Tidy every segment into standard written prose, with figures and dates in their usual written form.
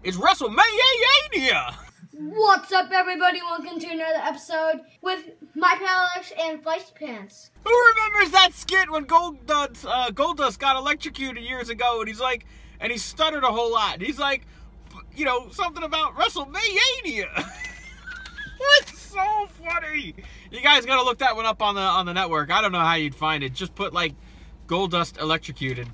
It's Wrestlemania! What's up, everybody? Welcome to another episode with my pal Alex and Feisty Pants. Who remembers that skit when Goldust got electrocuted years ago, and he's like, and he stuttered a whole lot. He's like, you know, something about Wrestlemania. It's so funny. You guys gotta look that one up on the network. I don't know how you'd find it. Just put like Goldust electrocuted.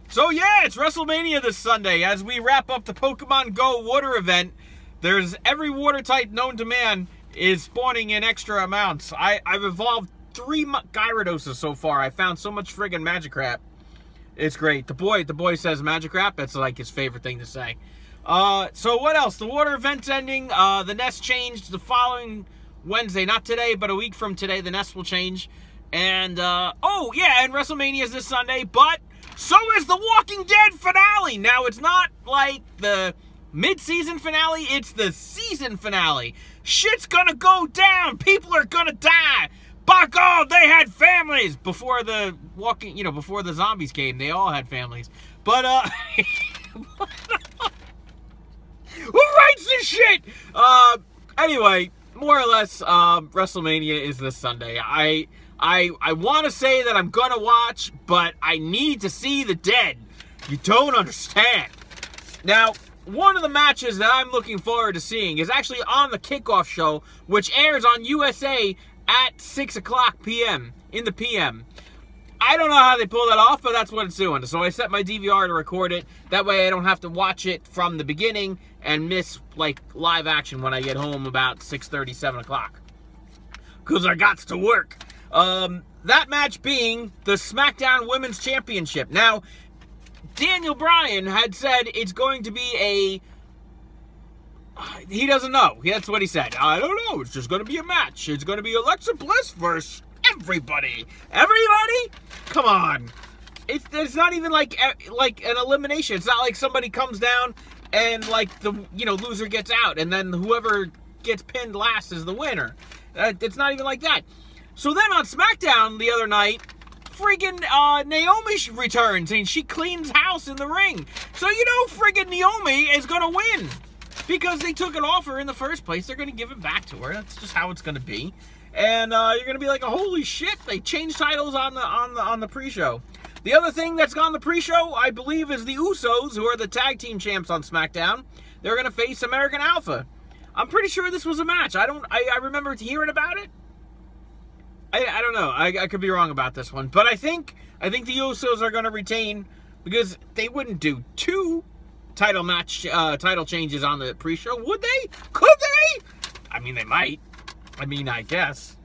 So yeah, it's WrestleMania this Sunday. As we wrap up the Pokemon Go water event, there's every water type known to man is spawning in extra amounts. I've evolved 3 Gyarados so far. I found so much friggin' Magikarp. It's great. The boy says Magikarp. That's like his favorite thing to say. So what else? The water event's ending. The nest changed the following Wednesday. Not today, but a week from today, the nest will change. And, oh, yeah, and WrestleMania is this Sunday, but so is the Walking Dead finale. Now, it's not like the mid-season finale. It's the season finale. Shit's gonna go down. People are gonna die. By God, they had families. Before the before the zombies came, they all had families. But, who writes this shit? Anyway, more or less, WrestleMania is this Sunday. I want to say that I'm gonna watch, but I need to see the dead. You don't understand. Now, one of the matches that I'm looking forward to seeing is actually on the kickoff show, which airs on USA at 6 o'clock p.m. in the p.m. I don't know how they pull that off, but that's what it's doing. So I set my DVR to record it. That way I don't have to watch it from the beginning and miss, like, live action when I get home about 6:30, 7 o'clock. Because I got to work. That match being the SmackDown Women's Championship. Now, Daniel Bryan had said it's going to be he doesn't know. That's what he said. I don't know. It's just going to be a match. It's going to be Alexa Bliss versus everybody. Everybody? Come on. It's not even like an elimination. It's not like somebody comes down and like the loser gets out and then whoever gets pinned last is the winner. It's not even like that. So then on SmackDown the other night, friggin' Naomi returns and she cleans house in the ring. So friggin' Naomi is gonna win because they took it off her in the first place. They're gonna give it back to her. That's just how it's gonna be. And you're gonna be like, holy shit! They changed titles on the pre-show. The other thing that's on the pre-show, I believe, is the Usos, who are the tag team champs on SmackDown. They're gonna face American Alpha. I'm pretty sure this was a match. I remember hearing about it. I don't know. I could be wrong about this one, but I think the Usos are going to retain because they wouldn't do 2 title changes on the pre-show, would they? Could they? I mean, they might. I mean, I guess.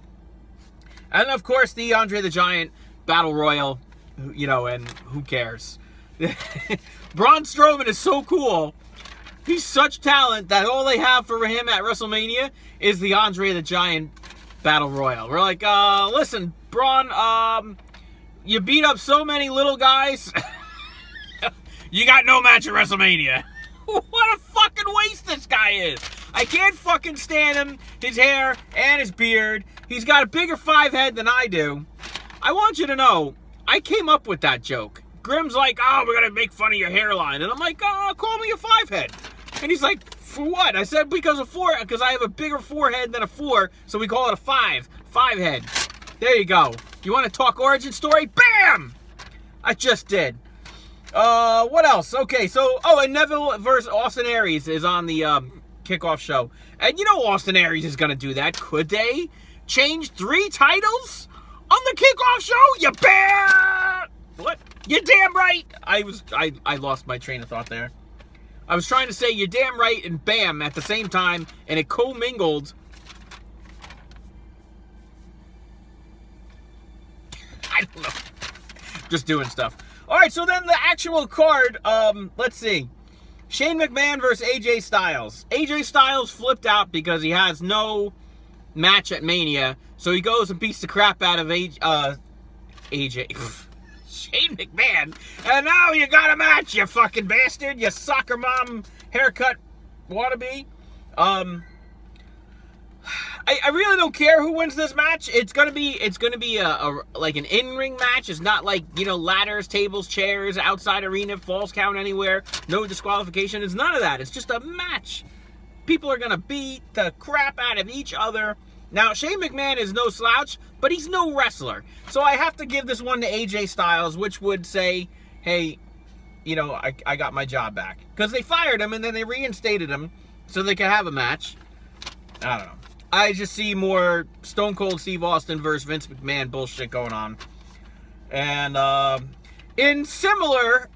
And of course, the Andre the Giant Battle Royal, and who cares? Braun Strowman is so cool. He's such talent that all they have for him at WrestleMania is the Andre the Giant Battle Royal. We're like, listen, Braun, you beat up so many little guys. You got no match at WrestleMania. What a fucking waste this guy is. I can't fucking stand him, his hair, and his beard. He's got a bigger 5 head than I do. I want you to know, I came up with that joke. Grim's like, oh, we're going to make fun of your hairline. And I'm like, call me a 5 head. And he's like, for what? I said because I have a bigger forehead than a 4, so we call it a 5 head. There you go. You want to talk origin story? Bam! I just did. What else? Okay, so, and Neville versus Austin Aries is on the kickoff show. And Austin Aries is going to do that. Could they change 3 titles on the kickoff show? You bear! What? You're damn right! I lost my train of thought there. I was trying to say you're damn right and bam at the same time, and it commingled. I don't know. Just doing stuff. Alright, so then the actual card, let's see. Shane McMahon versus AJ Styles. AJ Styles flipped out because he has no match at Mania, so he goes and beats the crap out of AJ. Shane McMahon, and now you got a match, you fucking bastard, you soccer mom haircut wannabe. I really don't care who wins this match. It's gonna be like an in-ring match. It's not like, you know, ladders, tables, chairs, outside arena, falls count anywhere, no disqualification. It's none of that. It's just a match. People are gonna beat the crap out of each other. Now, Shane McMahon is no slouch, but he's no wrestler. So I have to give this one to AJ Styles, which would say, hey, you know, I got my job back. Because they fired him and then they reinstated him so they could have a match. I don't know. I just see more Stone Cold Steve Austin versus Vince McMahon bullshit going on. And in similar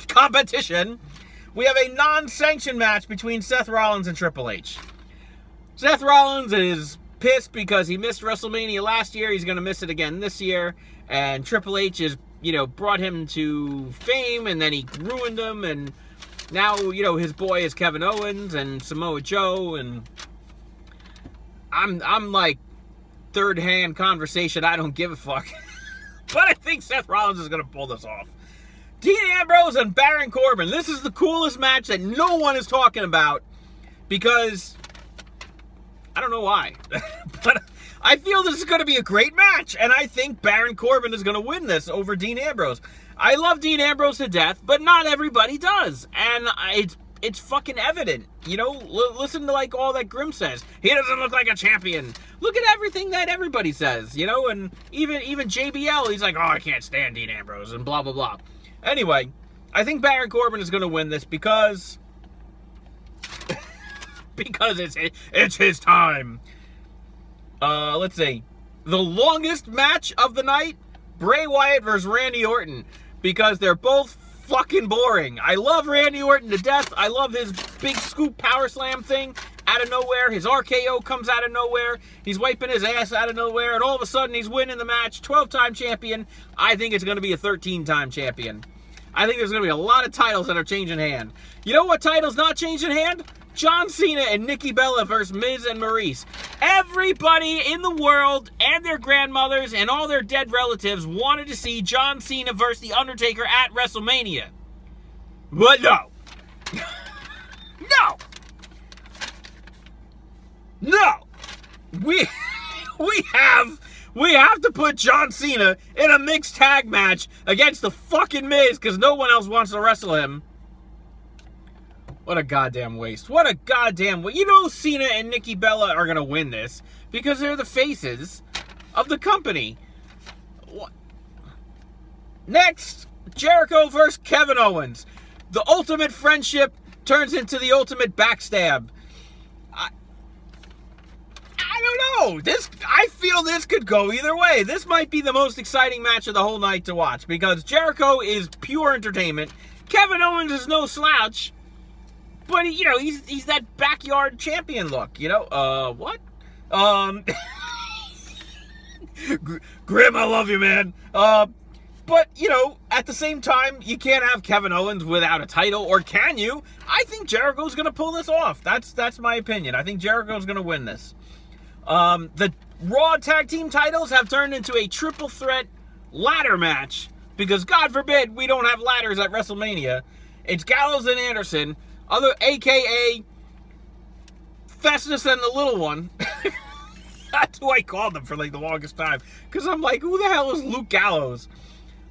competition, we have a non-sanctioned match between Seth Rollins and Triple H. Seth Rollins is pissed because he missed WrestleMania last year. He's going to miss it again this year. And Triple H is, you know, brought him to fame, and then he ruined him. And now, you know, his boy is Kevin Owens and Samoa Joe. And I'm like third-hand conversation. I don't give a fuck. But I think Seth Rollins is going to pull this off. Dean Ambrose and Baron Corbin. This is the coolest match that no one is talking about because I don't know why. But I feel this is going to be a great match, and I think Baron Corbin is going to win this over Dean Ambrose. I love Dean Ambrose to death, but not everybody does, and it's fucking evident. You know, listen to like all that Grimm says. He doesn't look like a champion. Look at everything that everybody says, you know, and even JBL, he's like, oh, I can't stand Dean Ambrose, and blah, blah, blah. Anyway, I think Baron Corbin is going to win this because it's his time. Let's see. The longest match of the night, Bray Wyatt versus Randy Orton, because they're both fucking boring. I love Randy Orton to death. I love his big scoop power slam thing out of nowhere. His RKO comes out of nowhere. He's wiping his ass out of nowhere, and all of a sudden he's winning the match. 12-time champion. I think it's going to be a 13-time champion. I think there's going to be a lot of titles that are changing hand. You know what title's not changing hand? John Cena and Nikki Bella versus Miz and Maurice. Everybody in the world and their grandmothers and all their dead relatives wanted to see John Cena versus The Undertaker at WrestleMania. But no. No. No. We have to put John Cena in a mixed tag match against the fucking Miz because no one else wants to wrestle him. What a goddamn waste. What a goddamn waste. You know Cena and Nikki Bella are going to win this because they're the faces of the company. What? Next, Jericho versus Kevin Owens. The ultimate friendship turns into the ultimate backstab. I don't know. I feel this could go either way. This might be the most exciting match of the whole night to watch because Jericho is pure entertainment. Kevin Owens is no slouch. But, you know, he's that backyard champion look, you know? What? Grim, I love you, man. But, you know, at the same time, you can't have Kevin Owens without a title, or can you? I think Jericho's going to pull this off. That's my opinion. I think Jericho's going to win this. The Raw Tag Team titles have turned into a triple threat ladder match, because, God forbid, we don't have ladders at WrestleMania. It's Gallows and Anderson, a.k.a. Festus and the Little One. That's who I called them for like the longest time. Because I'm like, who the hell is Luke Gallows?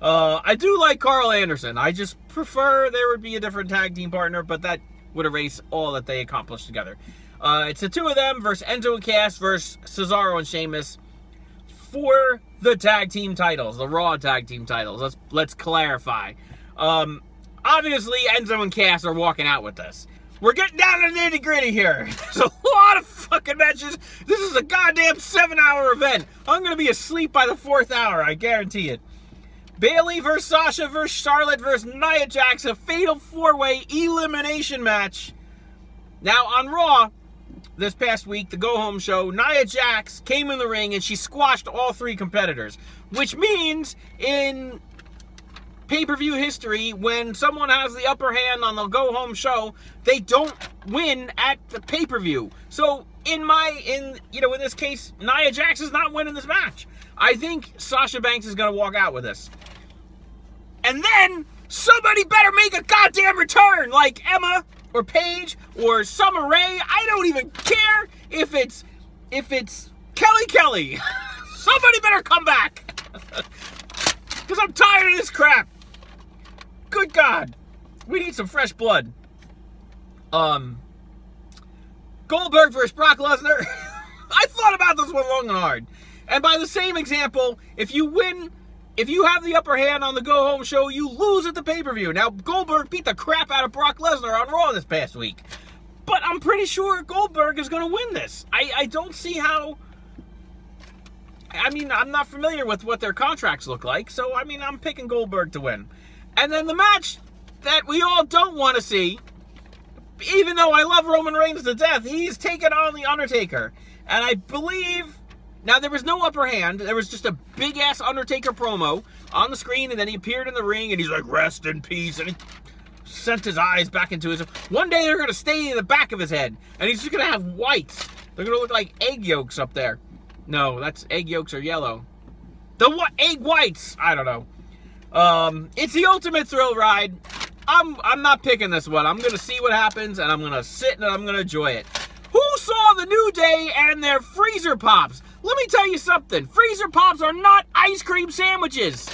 I do like Carl Anderson. I just prefer there would be a different tag team partner, but that would erase all that they accomplished together. It's the two of them versus Enzo and Cass versus Cesaro and Sheamus for the tag team titles, the Raw tag team titles. Let's clarify. Obviously, Enzo and Cass are walking out with this. We're getting down to the nitty-gritty here. There's a lot of fucking matches. This is a goddamn 7-hour event. I'm going to be asleep by the 4th hour, I guarantee it. Bayley versus Sasha versus Charlotte versus Nia Jax, a fatal 4-way elimination match. Now, on Raw, this past week, the go-home show, Nia Jax came in the ring and she squashed all 3 competitors. Which means, in pay-per-view history, when someone has the upper hand on the go-home show, they don't win at the pay-per-view. So, in this case, Nia Jax is not winning this match. I think Sasha Banks is going to walk out with this. And then, somebody better make a goddamn return, like Emma, or Paige, or Summer Rae. I don't even care if it's if it's Kelly, somebody better come back. Because I'm tired of this crap. Good God. We need some fresh blood. Goldberg versus Brock Lesnar. I thought about this one long and hard. And by the same example, if you have the upper hand on the go-home show, you lose at the pay-per-view. Now, Goldberg beat the crap out of Brock Lesnar on Raw this past week. But I'm pretty sure Goldberg is going to win this. I don't see how... I mean, I'm not familiar with what their contracts look like, so, I mean, I'm picking Goldberg to win. And then the match that we all don't want to see, even though I love Roman Reigns to death, he's taking on The Undertaker. And I believe... Now, there was no upper hand. There was just a big-ass Undertaker promo on the screen, and then he appeared in the ring, and he's like, rest in peace, and he sent his eyes back into his... One day, they're going to stay in the back of his head, and he's just going to have whites. They're going to look like egg yolks up there. No, that's egg yolks are yellow. The what? Egg whites! I don't know. It's the ultimate thrill ride. I'm not picking this one. I'm going to see what happens, and I'm going to sit, and I'm going to enjoy it. Who saw the New Day and their freezer pops? Let me tell you something. Freezer pops are not ice cream sandwiches.